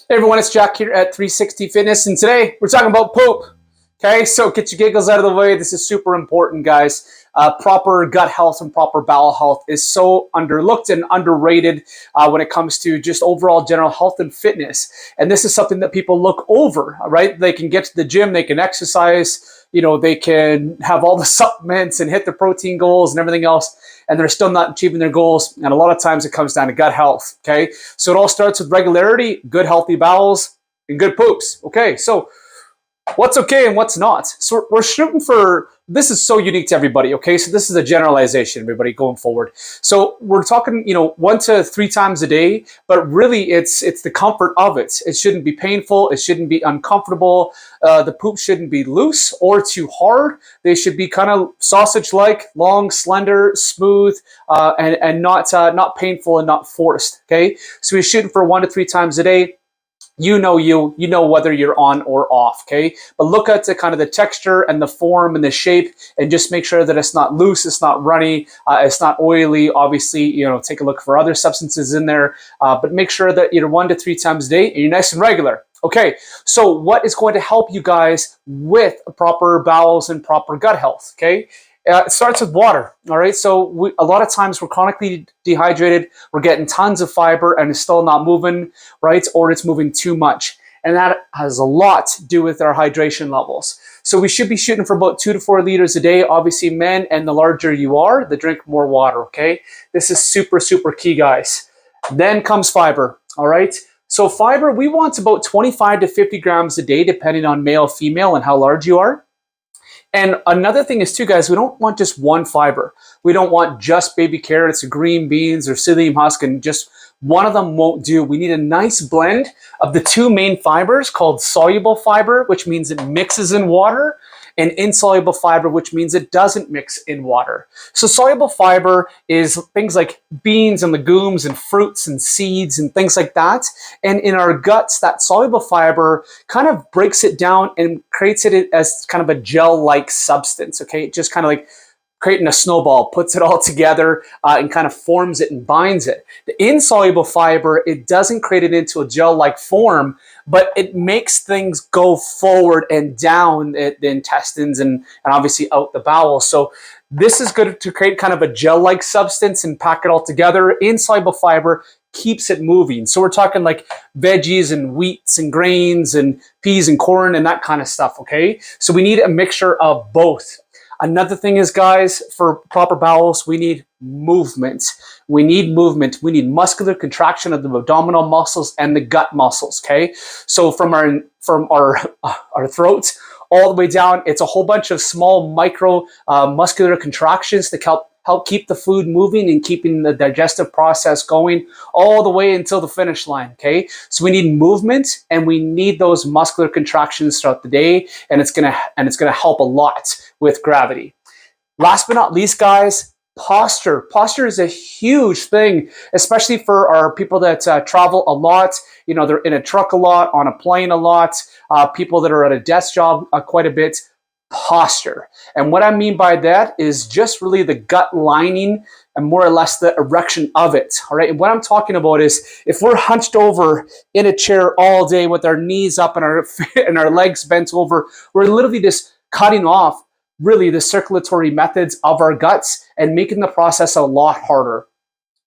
Hey everyone, it's Jack here at 360 Fitness, and today we're talking about poop. Okay, so get your giggles out of the way. This is super important, guys. Proper gut health and proper bowel health is so underlooked and underrated when it comes to just overall general health and fitness. And this is something that people look over, right? They can get to the gym, they can exercise, they can have all the supplements and hit the protein goals and everything else, and they're still not achieving their goals. And a lot of times it comes down to gut health, okay? So it all starts with regularity, good healthy bowels, and good poops, okay? So what's okay and what's not? So we're shooting for, this is so unique to everybody, okay? So this is a generalization, everybody, going forward. So we're talking, 1 to 3 times a day, but really it's the comfort of it. It shouldn't be painful. It shouldn't be uncomfortable. The poop shouldn't be loose or too hard. They should be kind of sausage-like, long, slender, smooth, and not painful and not forced, okay? So we're shooting for 1 to 3 times a day. You know whether you're on or off, okay? But look at the kind of the texture and the form and the shape, and just make sure that it's not loose, it's not runny, it's not oily. Obviously, take a look for other substances in there, but make sure that you're 1 to 3 times a day and you're nice and regular. Okay, so what is going to help you guys with proper bowels and proper gut health, okay? It starts with water, all right? So a lot of times we're chronically dehydrated, we're getting tons of fiber and it's still not moving, right? Or it's moving too much. And that has a lot to do with our hydration levels. So we should be shooting for about 2 to 4 liters a day. Obviously, men, and the larger you are, the drink more water, okay? This is super, super key, guys. Then comes fiber, all right? So fiber, we want about 25 to 50 grams a day, depending on male, female, and how large you are. And another thing is too, guys, we don't want just one fiber. We don't want just baby carrots or green beans or psyllium husk, and just one of them won't do. We need a nice blend of the 2 main fibers called soluble fiber, which means it mixes in water, and insoluble fiber, which means it doesn't mix in water. So soluble fiber is things like beans and legumes and fruits and seeds and things like that. And in our guts, that soluble fiber kind of breaks it down and creates it as kind of a gel-like substance, okay? It just kind of like creating a snowball, puts it all together and kind of forms it and binds it. The insoluble fiber, it doesn't create it into a gel-like form, but it makes things go forward and down the intestines and obviously out the bowel. So this is good to create kind of a gel-like substance and pack it all together. Insoluble fiber keeps it moving. So we're talking like veggies and wheats and grains and peas and corn and that kind of stuff, okay? So we need a mixture of both. Another thing is, guys, for proper bowels, we need movement. We need movement. We need muscular contraction of the abdominal muscles and the gut muscles, okay? So from our throat all the way down, it's a whole bunch of small micro muscular contractions to help keep the food moving and keeping the digestive process going all the way until the finish line, okay? So we need movement and we need those muscular contractions throughout the day, and it's gonna help a lot with gravity. Last but not least, guys, posture. Posture is a huge thing, especially for our people that travel a lot. They're in a truck a lot, on a plane a lot, people that are at a desk job quite a bit. Posture. And what I mean by that is just really the gut lining and more or less the erection of it. All right. And what I'm talking about is if we're hunched over in a chair all day with our knees up and our legs bent over, we're literally just cutting off really the circulatory methods of our guts and making the process a lot harder.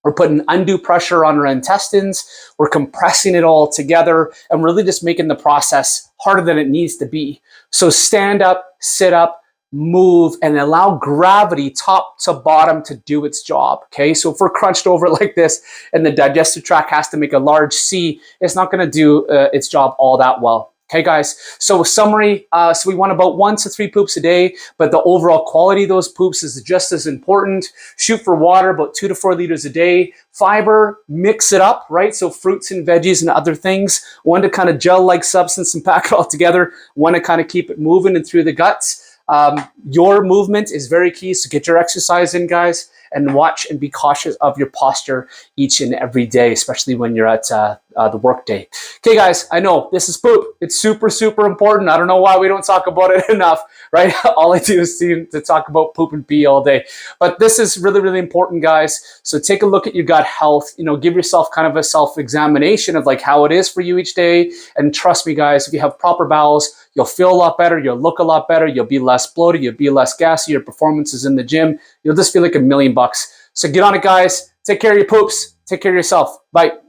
We're putting undue pressure on our intestines. We're compressing it all together and really just making the process harder than it needs to be. So stand up, sit up, move, and allow gravity top to bottom to do its job, okay? So if we're crunched over like this and the digestive tract has to make a large C, it's not gonna do its job all that well. Okay, guys, so summary, so we want about 1 to 3 poops a day, but the overall quality of those poops is just as important. Shoot for water, about 2 to 4 liters a day. Fiber, mix it up, right? So fruits and veggies and other things. 1 to kind of gel-like substance and pack it all together. 1 to kind of keep it moving and through the guts. Your movement is very key, so get your exercise in, guys, and watch and be cautious of your posture each and every day, especially when you're at the workday. Okay, guys, I know this is poop. It's super, super important. I don't know why we don't talk about it enough, right? All I do is seem to talk about poop and pee all day. But this is really, really important, guys. So take a look at your gut health. You know, give yourself kind of a self-examination of like how it is for you each day. And trust me, guys, if you have proper bowels, you'll feel a lot better. You'll look a lot better. You'll be less bloated. You'll be less gassy. Your performances in the gym, you'll just feel like $1,000,000. So get on it, guys. Take care of your poops. Take care of yourself. Bye.